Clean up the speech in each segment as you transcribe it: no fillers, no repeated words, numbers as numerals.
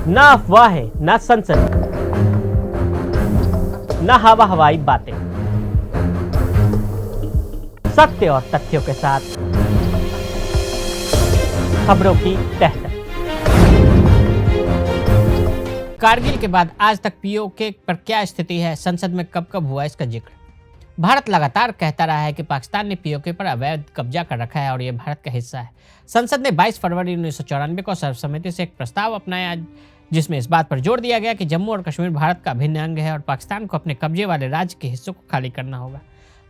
ना अफवाहें, ना सनसनी, ना हवा हवाई बातें, सत्य और तथ्यों के साथ खबरों की तह तक। कारगिल के बाद आज तक पीओके पर क्या स्थिति है, संसद में कब कब हुआ इसका जिक्र। भारत लगातार कहता रहा है कि पाकिस्तान ने पीओके पर अवैध कब्जा कर रखा है और यह भारत का हिस्सा है। संसद ने 22 फरवरी 1994 को सर्वसम्मति से एक प्रस्ताव अपनाया जिसमें इस बात पर जोर दिया गया कि जम्मू और कश्मीर भारत का अभिन्न अंग है और पाकिस्तान को अपने कब्जे वाले राज्य के हिस्सों को खाली करना होगा।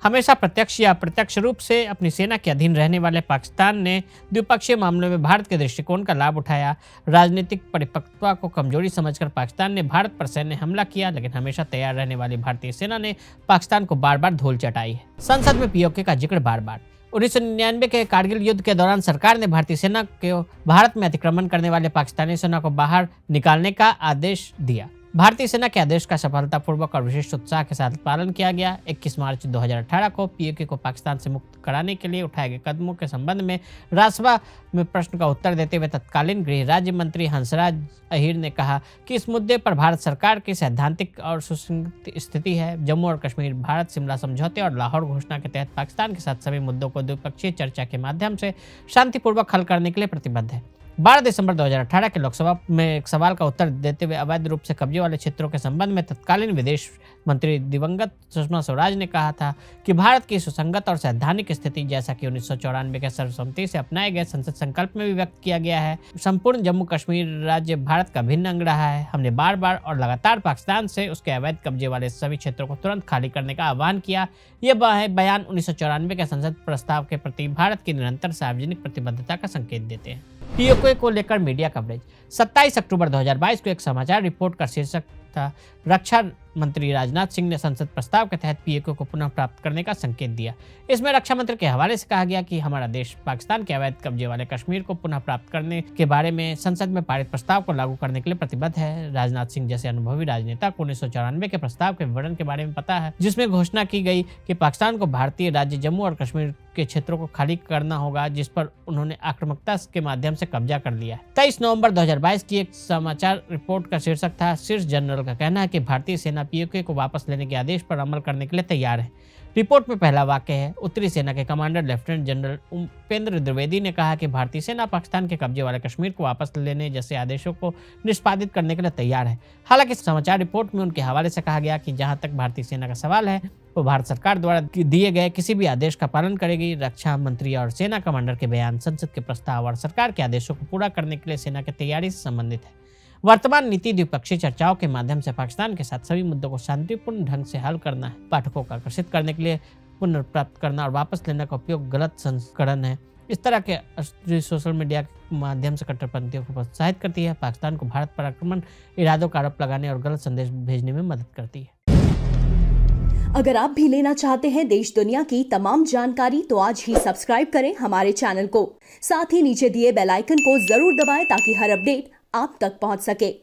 हमेशा प्रत्यक्ष या अप्रत्यक्ष रूप से अपनी सेना के अधीन रहने वाले पाकिस्तान ने द्विपक्षीय मामलों में भारत के दृष्टिकोण का लाभ उठाया। राजनीतिक परिपक्वता को कमजोरी समझकर पाकिस्तान ने भारत पर सैन्य हमला किया, लेकिन हमेशा तैयार रहने वाली भारतीय सेना ने पाकिस्तान को बार बार धूल चटाई है। संसद में पीओके का जिक्र बार बार। 1999 के कारगिल युद्ध के दौरान सरकार ने भारतीय सेना को भारत में अतिक्रमण करने वाले पाकिस्तानी सेना को बाहर निकालने का आदेश दिया। भारतीय सेना के आदेश का सफलतापूर्वक और विशिष्ट उत्साह के साथ पालन किया गया। 21 मार्च 2018 को पीओके को पाकिस्तान से मुक्त कराने के लिए उठाए गए कदमों के संबंध में राज्यसभा में प्रश्न का उत्तर देते हुए तत्कालीन गृह राज्य मंत्री हंसराज अहीर ने कहा कि इस मुद्दे पर भारत सरकार की सैद्धांतिक और सुसंगत स्थिति है। जम्मू और कश्मीर भारत शिमला समझौते और लाहौर घोषणा के तहत पाकिस्तान के साथ सभी मुद्दों को द्विपक्षीय चर्चा के माध्यम से शांतिपूर्वक हल करने के लिए प्रतिबद्ध है। 12 दिसंबर 2018 के लोकसभा में एक सवाल का उत्तर देते हुए अवैध रूप से कब्जे वाले क्षेत्रों के संबंध में तत्कालीन विदेश मंत्री दिवंगत सुषमा स्वराज ने कहा था कि भारत की सुसंगत और सैद्धांतिक स्थिति, जैसा कि 1994 के सर्वसम्मति से अपनाए गए संसद संकल्प में भी व्यक्त किया गया है, संपूर्ण जम्मू कश्मीर राज्य भारत का भिन्न अंग रहा है। हमने बार बार और लगातार पाकिस्तान से उसके अवैध कब्जे वाले सभी क्षेत्रों को तुरंत खाली करने का आह्वान किया। यह बयान 1994 के संसद प्रस्ताव के प्रति भारत की निरंतर सार्वजनिक प्रतिबद्धता का संकेत देते हैं। पीओके को लेकर मीडिया कवरेज। 27 अक्टूबर 2022 को एक समाचार रिपोर्ट का शीर्षक था, रक्षा मंत्री राजनाथ सिंह ने संसद प्रस्ताव के तहत पीओके को पुनः प्राप्त करने का संकेत दिया। इसमें रक्षा मंत्री के हवाले से कहा गया कि हमारा देश पाकिस्तान के अवैध कब्जे वाले कश्मीर को पुनः प्राप्त करने के बारे में संसद में पारित प्रस्ताव को लागू करने के लिए प्रतिबद्ध है। राजनाथ सिंह जैसे अनुभवी राजनेता को 1994 के प्रस्ताव के विवरण के बारे में पता है, जिसमें घोषणा की गई कि पाकिस्तान को भारतीय राज्य जम्मू और कश्मीर के क्षेत्रों को खाली करना होगा, जिस पर उन्होंने आक्रामकता के माध्यम से कब्जा कर लिया है। 23 नवंबर 2022 की एक समाचार रिपोर्ट का शीर्षक था, शीर्ष जनरल का कहना है कि भारतीय सेना पीओके को वापस लेने के आदेश पर अमल करने के लिए तैयार है। रिपोर्ट में पहला वाक्य है, उत्तरी सेना के commander lieutenant general Upendra Dwivedi ने कहा कि भारतीय सेना पाकिस्तान के कब्जे वाले कश्मीर को वापस लेने जैसे आदेशों को निष्पादित करने के लिए तैयार है। हालांकि समाचार रिपोर्ट में उनके हवाले से कहा गया कि जहां तक भारतीय सेना का सवाल है, वो भारत सरकार द्वारा दिए गए किसी भी आदेश का पालन करेगी। रक्षा मंत्री और सेना कमांडर के बयान संसद के प्रस्ताव और सरकार के आदेशों को पूरा करने के लिए सेना की तैयारी से संबंधित है। वर्तमान नीति द्विपक्षीय चर्चाओं के माध्यम से पाकिस्तान के साथ सभी मुद्दों को शांतिपूर्ण ढंग से हल करना है। पाठकों को आकर्षित करने के लिए पुनर्प्राप्त करना और वापस लेने का उपयोग गलत संस्करण है। इस तरह के सोशल मीडिया के माध्यम से कट्टरपंथियों को प्रोत्साहित करती है, पाकिस्तान को भारत पर आक्रमण इरादों का आरोप लगाने और गलत संदेश भेजने में मदद करती है। अगर आप भी लेना चाहते हैं देश दुनिया की तमाम जानकारी, तो आज ही सब्सक्राइब करें हमारे चैनल को। साथ ही नीचे दिए बेल आइकन को जरूर दबाएं ताकि हर अपडेट आप तक पहुंच सके।